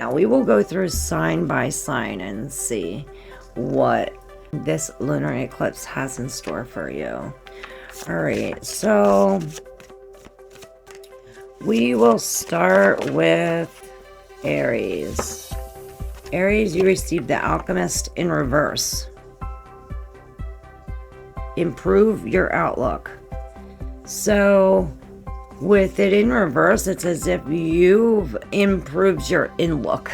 Now we will go through sign by sign and see what this lunar eclipse has in store for you. All right, so we will start with Aries. Aries, you received the Alchemist in reverse. Improve your outlook. So with it in reverse, it's as if you've improved your in-look.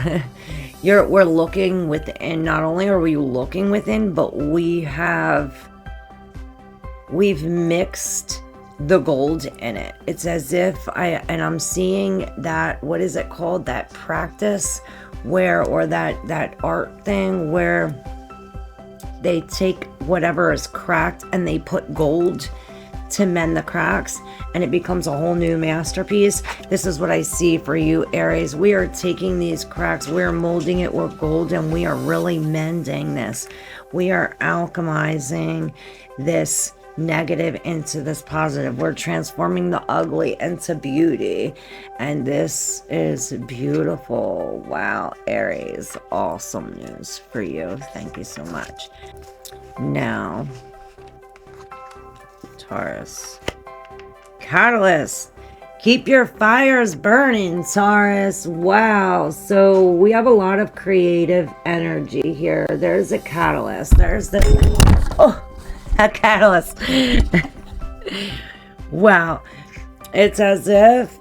We're looking within. Not only are we looking within, but we've mixed the gold in it. It's as if I'm seeing that, what is it called? That practice where, or that art thing where they take whatever is cracked and they put gold to mend the cracks, and it becomes a whole new masterpiece. This is what I see for you, Aries. We are taking these cracks, we're molding it with gold, and we are really mending this. We are alchemizing this negative into this positive. We're transforming the ugly into beauty, and this is beautiful. Wow, Aries, awesome news for you. Thank you so much. Now, Taurus. Catalyst. Keep your fires burning, Taurus. Wow. So we have a lot of creative energy here. There's a catalyst. There's the... Oh, a catalyst. Wow. It's as if...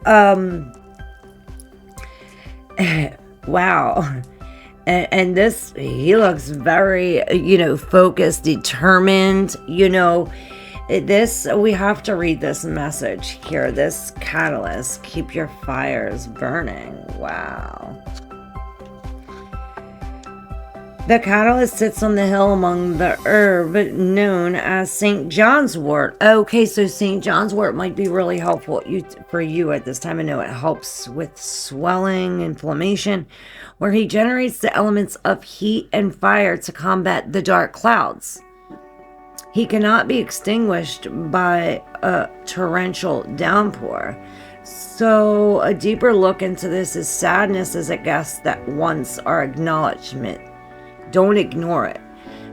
wow. And this, he looks very, focused, determined, this, we have to read this message here. This catalyst, keep your fires burning. Wow. The catalyst sits on the hill among the herb known as St. John's wort. Okay, so St. John's wort might be really helpful for you at this time. I know it helps with swelling, inflammation, where he generates the elements of heat and fire to combat the dark clouds. He cannot be extinguished by a torrential downpour. So a deeper look into this is sadness as a guest that wants our acknowledgement. Don't ignore it.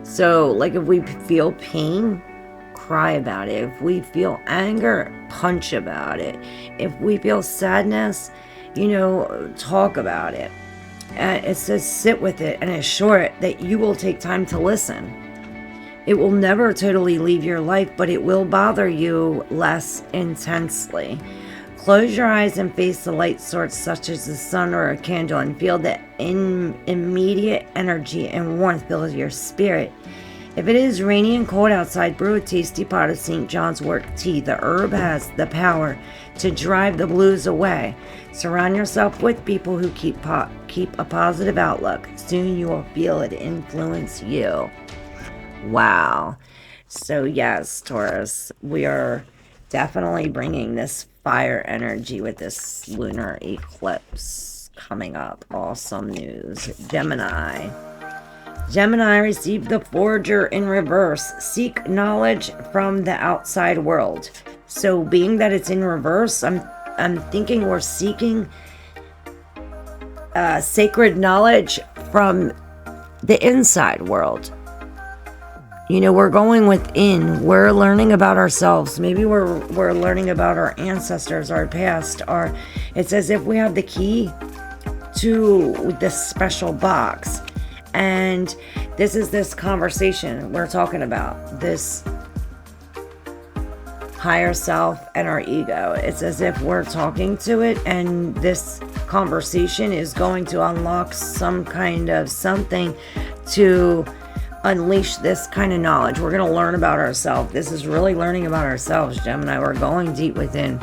So like if we feel pain, cry about it. If we feel anger, punch about it. If we feel sadness, talk about it. It says sit with it and assure it that you will take time to listen. It will never totally leave your life, but it will bother you less intensely. Close your eyes and face the light source such as the sun or a candle and feel the immediate energy and warmth fill your spirit. If it is rainy and cold outside, brew a tasty pot of St. John's wort tea. The herb has the power to drive the blues away. Surround yourself with people who keep a positive outlook. Soon you will feel it influence you. Wow. So yes, Taurus, we are definitely bringing this fire energy with this lunar eclipse coming up. Awesome news. Gemini. Gemini received the Forger in reverse. Seek knowledge from the outside world. So being that it's in reverse, I'm thinking we're seeking sacred knowledge from the inside world. We're going within. We're learning about ourselves. Maybe we're learning about our ancestors, our past. It's as if we have the key to this special box. And this is this conversation we're talking about. This higher self and our ego. It's as if we're talking to it, and this conversation is going to unlock some kind of something to unleash this kind of knowledge. We're going to learn about ourselves. This is really learning about ourselves, Gemini. We're going deep within.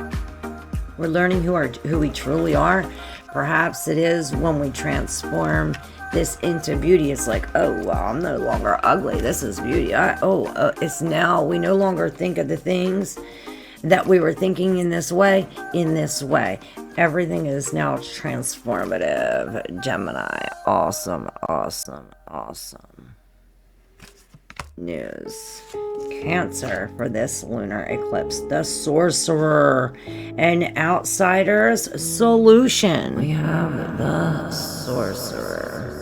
We're learning who we truly are. Perhaps it is when we transform this into beauty. It's like, oh, well, I'm no longer ugly. This is beauty. It's now, we no longer think of the things that we were thinking in this way. Everything is now transformative, Gemini. Awesome, awesome, awesome news. Cancer for this lunar eclipse. The Sorcerer, an outsider's solution. We have the Sorcerer.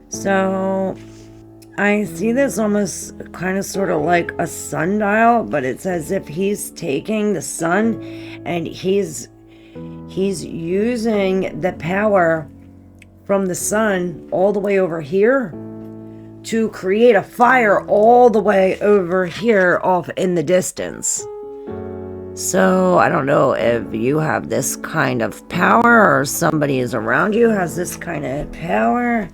So I see this almost kind of sort of like a sundial, but it's as if he's taking the sun and he's using the power from the sun all the way over here to create a fire all the way over here off in the distance. So I don't know if you have this kind of power or somebody is around you has this kind of power,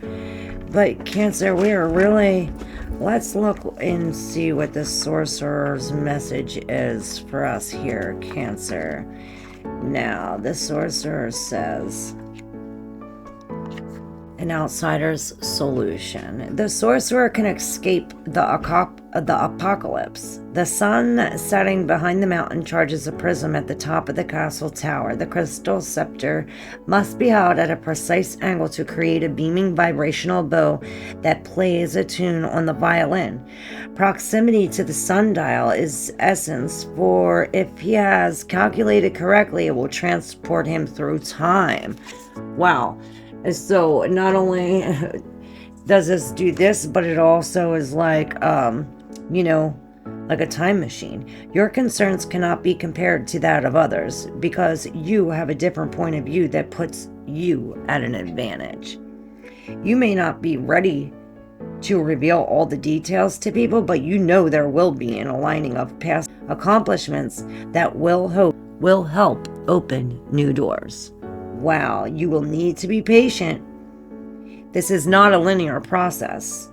but Cancer, we are really, let's look and see what the Sorcerer's message is for us here, Cancer. Now, the Sorcerer says, an outsider's solution. The Sorcerer can escape the apocalypse. The sun setting behind the mountain charges a prism at the top of the castle tower. The crystal scepter must be held at a precise angle to create a beaming vibrational bow that plays a tune on the violin. Proximity to the sundial is essence, for if he has calculated correctly, it will transport him through time. Wow. So not only does this do this, but it also is like, like a time machine. Your concerns cannot be compared to that of others because you have a different point of view that puts you at an advantage. You may not be ready to reveal all the details to people, but you know there will be an aligning of past accomplishments that will help open new doors. Wow, you will need to be patient. This is not a linear process,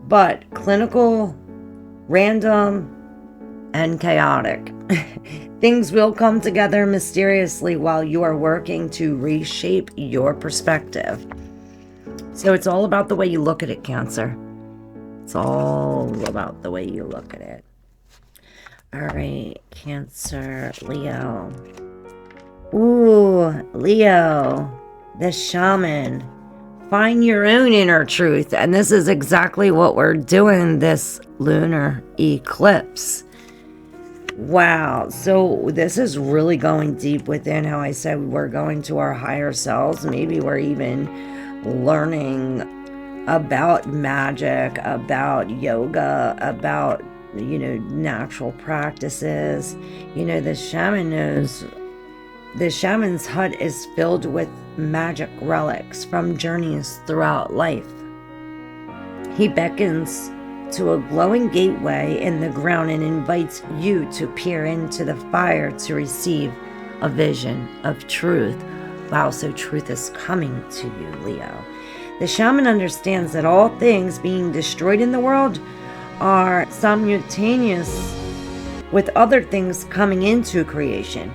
but clinical, random, and chaotic. Things will come together mysteriously while you are working to reshape your perspective. So it's all about the way you look at it, Cancer. It's all about the way you look at it. All right, Cancer, Leo. Ooh, Leo, the shaman. Find your own inner truth. And this is exactly what we're doing this lunar eclipse. Wow. So this is really going deep within. How I said we're going to our higher selves. Maybe we're even learning about magic, about yoga, about, natural practices. The shaman knows. The shaman's hut is filled with magic relics from journeys throughout life. He beckons to a glowing gateway in the ground and invites you to peer into the fire to receive a vision of truth. Wow, so truth is coming to you, Leo. The shaman understands that all things being destroyed in the world are simultaneous with other things coming into creation.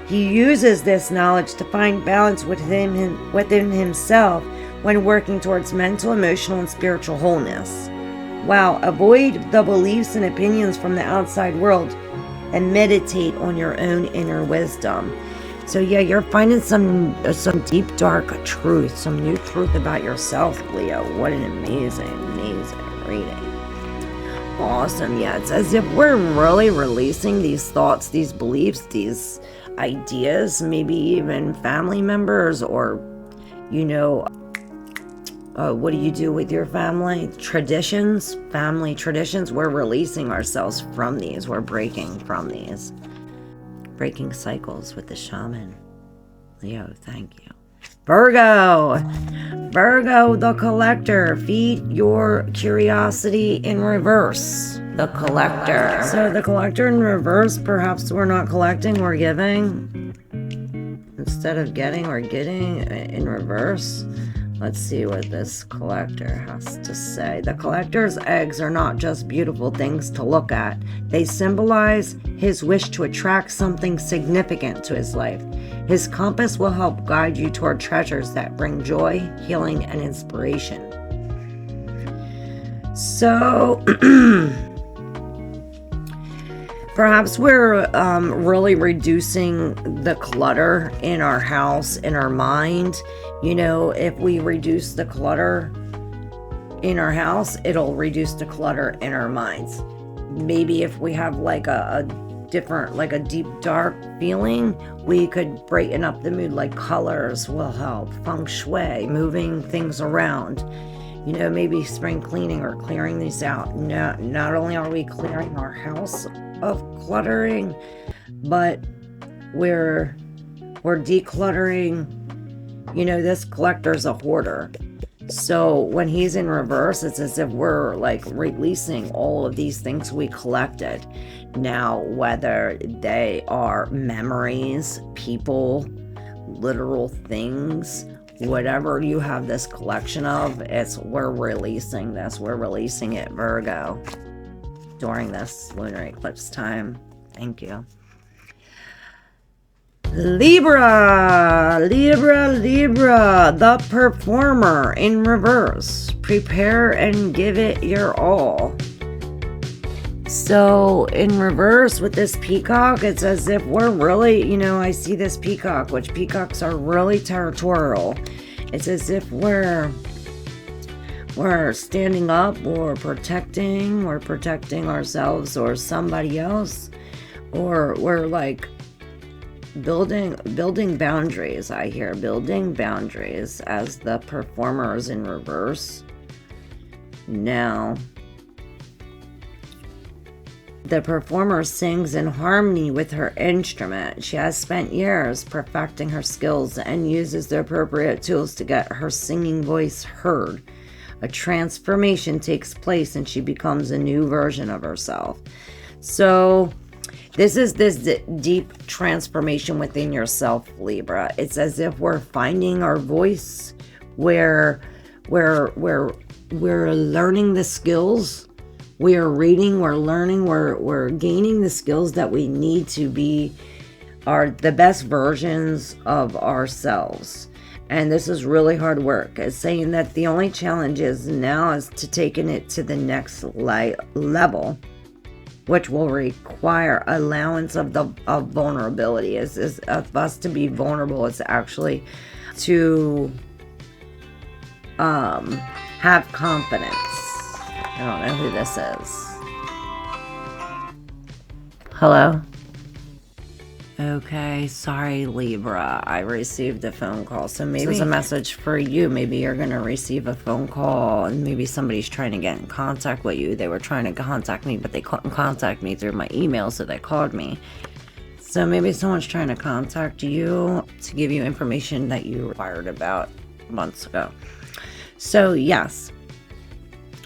He uses this knowledge to find balance within himself when working towards mental, emotional, and spiritual wholeness. Wow, avoid the beliefs and opinions from the outside world and meditate on your own inner wisdom. So yeah, you're finding some deep, dark truth, some new truth about yourself, Leo. What an amazing, amazing reading. Awesome. Yeah, it's as if we're really releasing these thoughts, these beliefs, these ideas, maybe even family members, or what do you do with your family? Family traditions. We're releasing ourselves from these. We're breaking from these. Breaking cycles with the shaman. Leo, thank you. Virgo, the collector. Feed your curiosity in reverse. The collector. So the collector in reverse, perhaps we're not collecting, we're giving. Instead of getting, we're getting in reverse. Let's see what this collector has to say. The collector's eggs are not just beautiful things to look at. They symbolize his wish to attract something significant to his life. His compass will help guide you toward treasures that bring joy, healing, and inspiration. So, perhaps we're really reducing the clutter in our house, in our mind. If we reduce the clutter in our house, it'll reduce the clutter in our minds. Maybe if we have like a different, like a deep dark feeling, we could brighten up the mood, like colors will help, feng shui, moving things around, you know, maybe spring cleaning or clearing these out. Not only are we clearing our house of cluttering, but we're decluttering. You know, this collector's a hoarder. So when he's in reverse, it's as if we're like releasing all of these things we collected. Now, whether they are memories, people, literal things, whatever you have this collection of, we're releasing this. We're releasing it, Virgo, during this lunar eclipse time. Thank you. Libra, the performer in reverse. Prepare and give it your all. So in reverse with this peacock, it's as if we're really, you know, I see this peacock, which peacocks are really territorial. It's as if we're standing up, we're protecting ourselves or somebody else, or we're like building boundaries. I hear building boundaries as the performer is in reverse. Now, the performer sings in harmony with her instrument. She has spent years perfecting her skills and uses the appropriate tools to get her singing voice heard. A transformation takes place and she becomes a new version of herself. So this is this deep transformation within yourself, Libra. It's as if we're finding our voice, where we're learning the skills, we are reading, we're learning, we're gaining the skills that we need to be the best versions of ourselves. And this is really hard work. It's saying that the only challenge is now is to taking it to the next level, which will require allowance of vulnerability. Is of us to be vulnerable. It's actually to have confidence. I don't know who this is. Hello? Okay, sorry, Libra. I received a phone call. So maybe it's a message for you. Maybe you're going to receive a phone call and maybe somebody's trying to get in contact with you. They were trying to contact me, but they couldn't contact me through my email, so they called me. So maybe someone's trying to contact you to give you information that you inquired about months ago. So yes,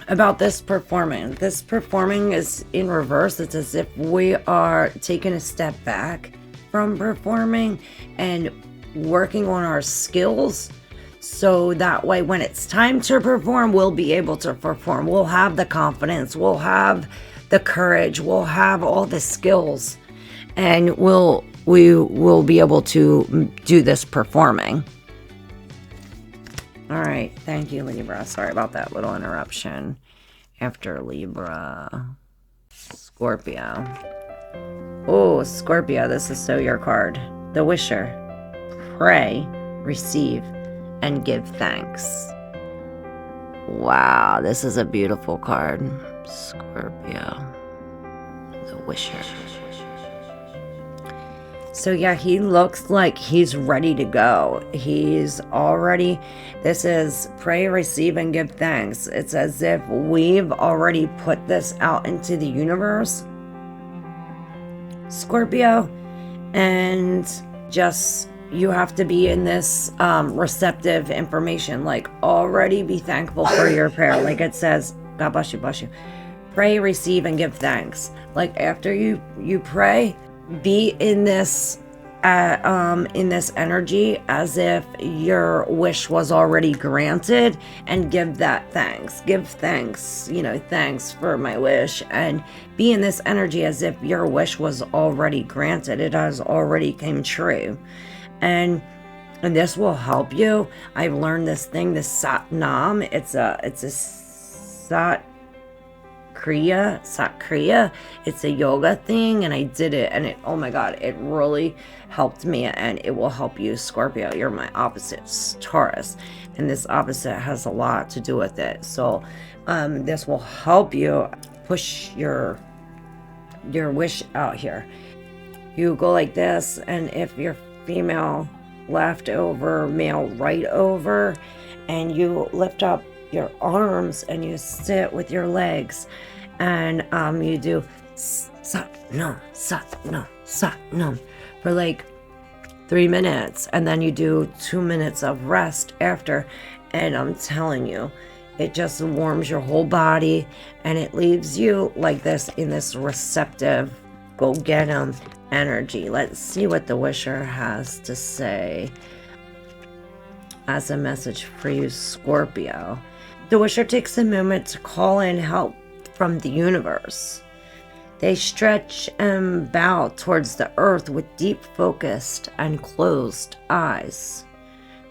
about this performing. This performing is in reverse. It's as if we are taking a step back from performing and working on our skills, so that way when it's time to perform, we'll be able to perform. We'll have the confidence, we'll have the courage, we'll have all the skills, and we will be able to do this performing. All right, thank you, Libra. Sorry about that little interruption. After Libra, Scorpio. Oh, Scorpio, this is so your card. The Wisher. Pray, receive, and give thanks. Wow, this is a beautiful card. Scorpio. The Wisher. So yeah, he looks like he's ready to go. He's already, this is pray, receive, and give thanks. It's as if we've already put this out into the universe, Scorpio, and just you have to be in this receptive information, like already be thankful for your prayer. Like it says, God bless you, bless you. Pray, receive, and give thanks. Like after you pray, be in this energy as if your wish was already granted, and give that thanks. Give thanks, you know, thanks for my wish, and be in this energy as if your wish was already granted. It has already came true. And this will help you. I've learned this thing, this Sat Nam. It's a Sat Sakriya. It's a yoga thing, and I did it, and oh my god, it really helped me, and it will help you, Scorpio. You're my opposite, Taurus, and this opposite has a lot to do with it. So this will help you push your wish out here. You go like this, and if you're female, left over, male, right over, and you lift up your arms and you sit with your legs, and you do sat no for like 3 minutes, and then you do 2 minutes of rest after, and I'm telling you, it just warms your whole body, and it leaves you like this in this receptive, go get 'em energy. Let's see what the Wisher has to say as a message for you, Scorpio. The Wisher takes a moment to call in help from the universe. They stretch and bow towards the earth with deep focused and closed eyes.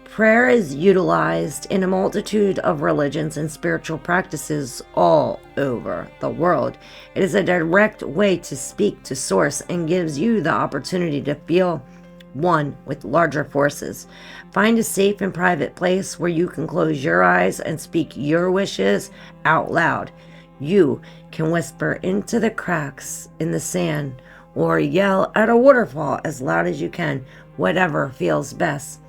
Prayer is utilized in a multitude of religions and spiritual practices all over the world. It is a direct way to speak to Source and gives you the opportunity to feel one with larger forces. Find a safe and private place where you can close your eyes and speak your wishes out loud. You can whisper into the cracks in the sand or yell at a waterfall as loud as you can, whatever feels best.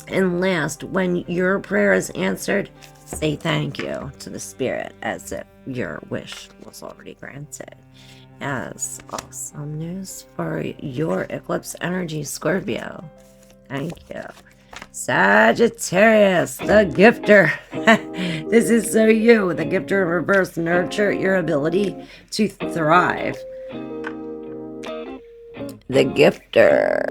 And last, when your prayer is answered, say thank you to the spirit as if your wish was already granted. Yes, awesome news for your eclipse energy, Scorpio. Thank you. Sagittarius, the gifter. This is so you. The gifter in reverse, nurture your ability to thrive. The gifter,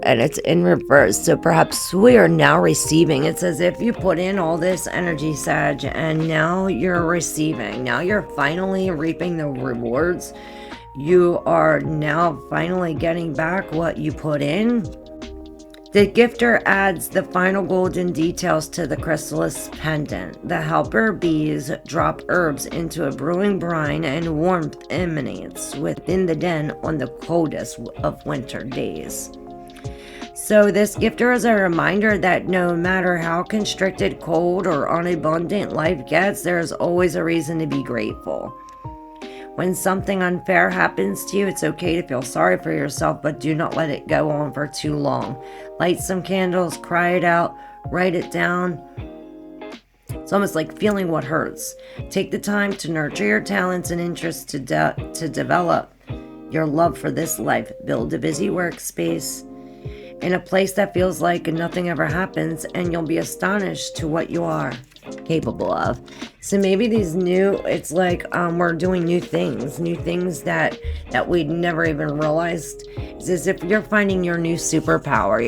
and it's in reverse, so perhaps we are now receiving. It's as if you put in all this energy, Sag, and now you're receiving. Now you're finally reaping the rewards. You are now finally getting back what you put in. The gifter adds the final golden details to the chrysalis pendant. The helper bees drop herbs into a brewing brine, and warmth emanates within the den on the coldest of winter days. So this gifter is a reminder that no matter how constricted, cold, or unabundant life gets, there's always a reason to be grateful. When something unfair happens to you, it's okay to feel sorry for yourself, but do not let it go on for too long. Light some candles, cry it out, write it down. It's almost like feeling what hurts. Take the time to nurture your talents and interests to develop your love for this life. Build a busy workspace in a place that feels like nothing ever happens, and you'll be astonished to what you are capable of. So maybe these it's like we're doing new things that we'd never even realized. It's as if you're finding your new superpower,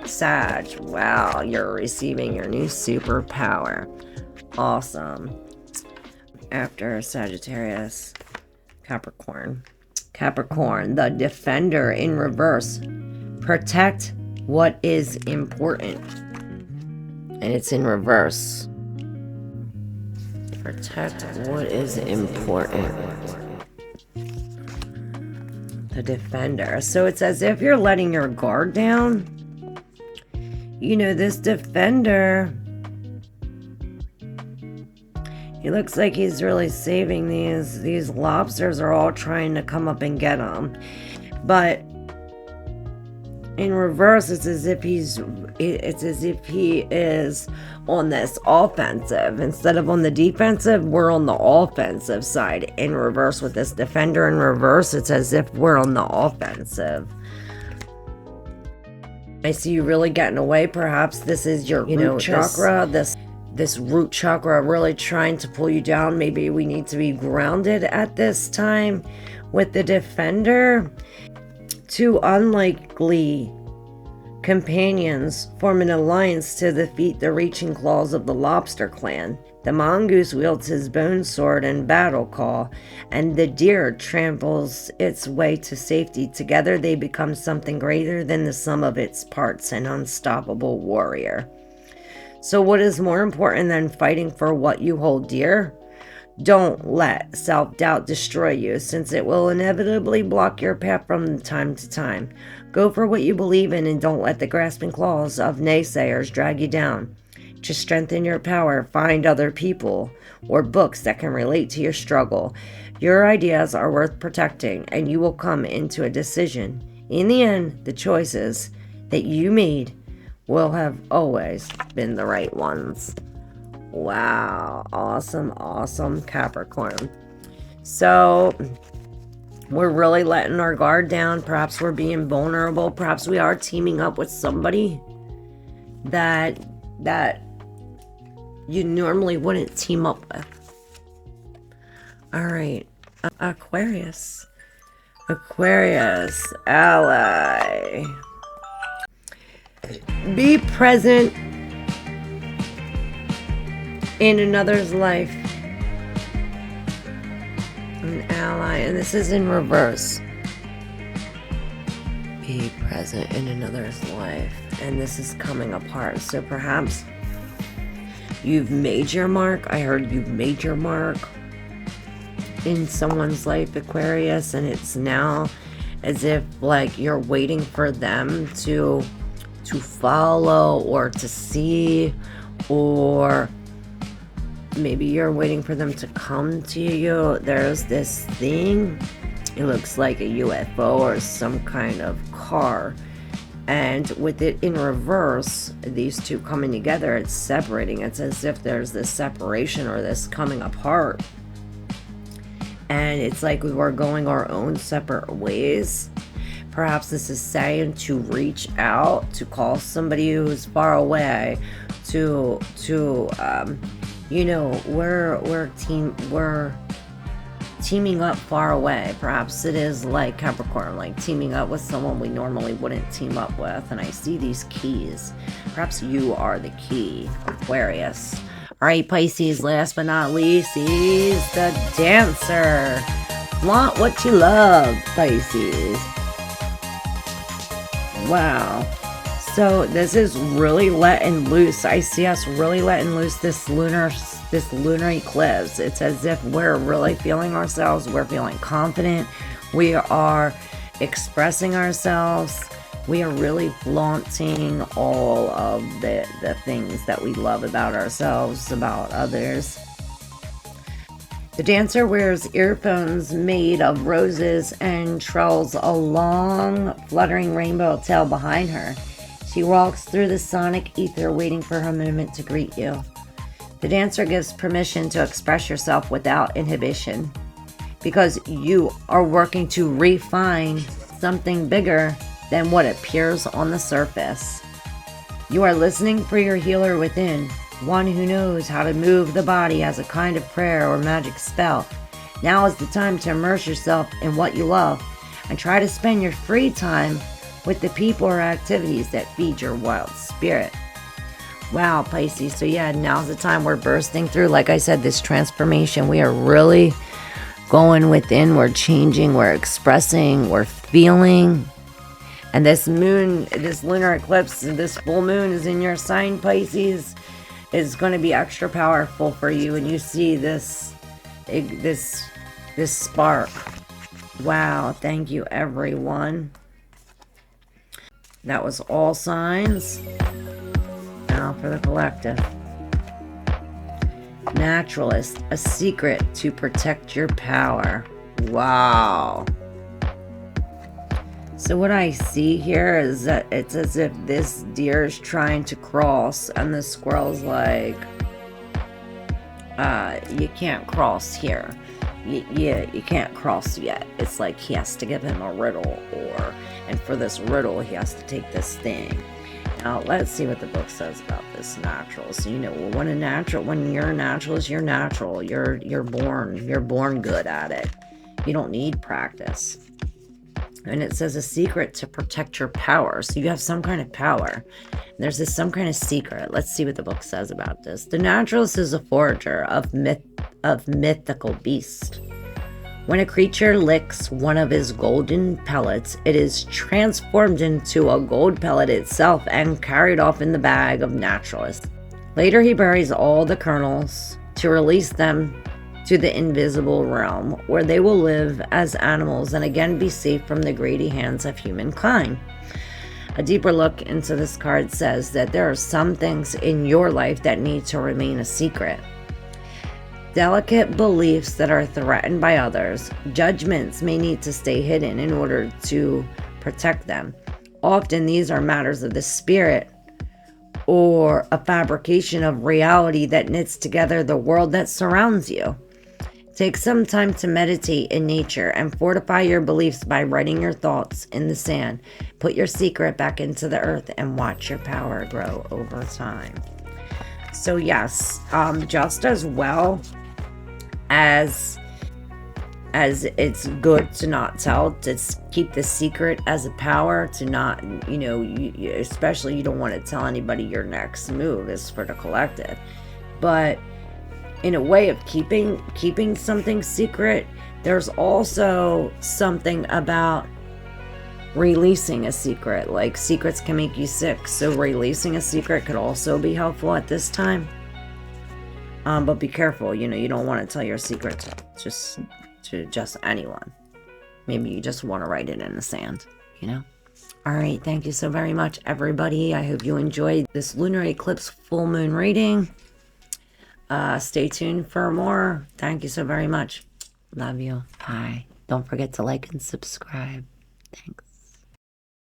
Sag. Wow, you're receiving your new superpower. Awesome. After Sagittarius, Capricorn, the defender in reverse. Protect what is important. And it's in reverse. Protect what is important. The defender. So it's as if you're letting your guard down. You know, this defender, he looks like he's really saving these lobsters are all trying to come up and get him. But in reverse, it's as if he is on this offensive. Instead of on the defensive, we're on the offensive side. In reverse, with this defender in reverse, it's as if we're on the offensive. I see you really getting away. Perhaps this is your root chakra. This root chakra really trying to pull you down. Maybe we need to be grounded at this time with the defender. Two unlikely companions form an alliance to defeat the reaching claws of the lobster clan. The mongoose wields his bone sword and battle call, and the deer tramples its way to safety. Together they become something greater than the sum of its parts, an unstoppable warrior. So what is more important than fighting for what you hold dear? Don't let self-doubt destroy you, since it will inevitably block your path from time to time. Go for what you believe in and don't let the grasping claws of naysayers drag you down. To strengthen your power, find other people or books that can relate to your struggle. Your ideas are worth protecting, and you will come into a decision. In the end, the choices that you made will have always been the right ones. Wow. Awesome, awesome, Capricorn. So we're really letting our guard down. Perhaps we're being vulnerable. Perhaps we are teaming up with somebody that you normally wouldn't team up with. All right. Aquarius. Aquarius, ally. Be present in another's life. An ally, and this is in reverse. Be present in another's life, and this is coming apart. So perhaps you've made your mark. I heard you've made your mark in someone's life, Aquarius, and it's now as if like you're waiting for them to follow or to see, or maybe you're waiting for them to come to you. There's this thing, it looks like a UFO or some kind of car, and with it in reverse, these two coming together, it's separating. It's as if there's this separation or this coming apart, and it's like we're going our own separate ways. Perhaps this is saying to reach out, to call somebody who's far away, to you know, we're teaming up far away. Perhaps it is like Capricorn, like teaming up with someone we normally wouldn't team up with. And I see these keys. Perhaps you are the key, Aquarius. All right, Pisces, last but not least, is the Dancer. Flaunt what you love, Pisces. Wow. So this is really letting loose. I see us really letting loose this lunar eclipse. It's as if we're really feeling ourselves. We're feeling confident. We are expressing ourselves. We are really flaunting all of the things that we love about ourselves, about others. The Dancer wears earphones made of roses and trails a long, fluttering rainbow tail behind her. She walks through the sonic ether, waiting for her moment to greet you. The Dancer gives permission to express yourself without inhibition, because you are working to refine something bigger than what appears on the surface. You are listening for your healer within, one who knows how to move the body as a kind of prayer or magic spell. Now is the time to immerse yourself in what you love and try to spend your free time with the people or activities that feed your wild spirit. Wow, Pisces. So yeah, now's the time we're bursting through. Like I said, this transformation, we are really going within. We're changing, we're expressing, we're feeling. And this moon, this lunar eclipse, this full moon is in your sign, Pisces, is going to be extra powerful for you. And you see this spark. Wow, thank you, everyone. That was all signs. Now for the collective. Naturalist, a secret to protect your power. Wow. So what I see here is that it's as if this deer is trying to cross, and the squirrel's like, you can't cross here. You can't cross yet. It's like he has to give him a riddle, and for this riddle, he has to take this thing. Now, let's see what the book says about this natural. So, you know, when you're a naturalist, you're natural. You're born good at it. You don't need practice. And it says a secret to protect your power. So you have some kind of power. There's some kind of secret. Let's see what the book says about this. The naturalist is a forager of mythical beast. When a creature licks one of his golden pellets, it is transformed into a gold pellet itself and carried off in the bag of naturalist. Later he buries all the kernels to release them to the invisible realm, where they will live as animals and again be safe from the greedy hands of humankind. A deeper look into this card says that there are some things in your life that need to remain a secret. Delicate beliefs that are threatened by others, judgments may need to stay hidden in order to protect them. Often these are matters of the spirit or a fabrication of reality that knits together the world that surrounds you. Take some time to meditate in nature and fortify your beliefs by writing your thoughts in the sand. Put your secret back into the earth and watch your power grow over time. So yes, just as well as it's good to not tell, to keep the secret as a power, to not, especially you don't want to tell anybody your next move is for the collective. But in a way of keeping something secret, there's also something about releasing a secret. Like, secrets can make you sick, so releasing a secret could also be helpful at this time. But be careful, you don't want to tell your secret to just anyone. Maybe you just want to write it in the sand, All right, thank you so very much, everybody. I hope you enjoyed this lunar eclipse full moon reading. Stay tuned for more. Thank you so very much. Love you. Bye. Don't forget to like and subscribe. Thanks.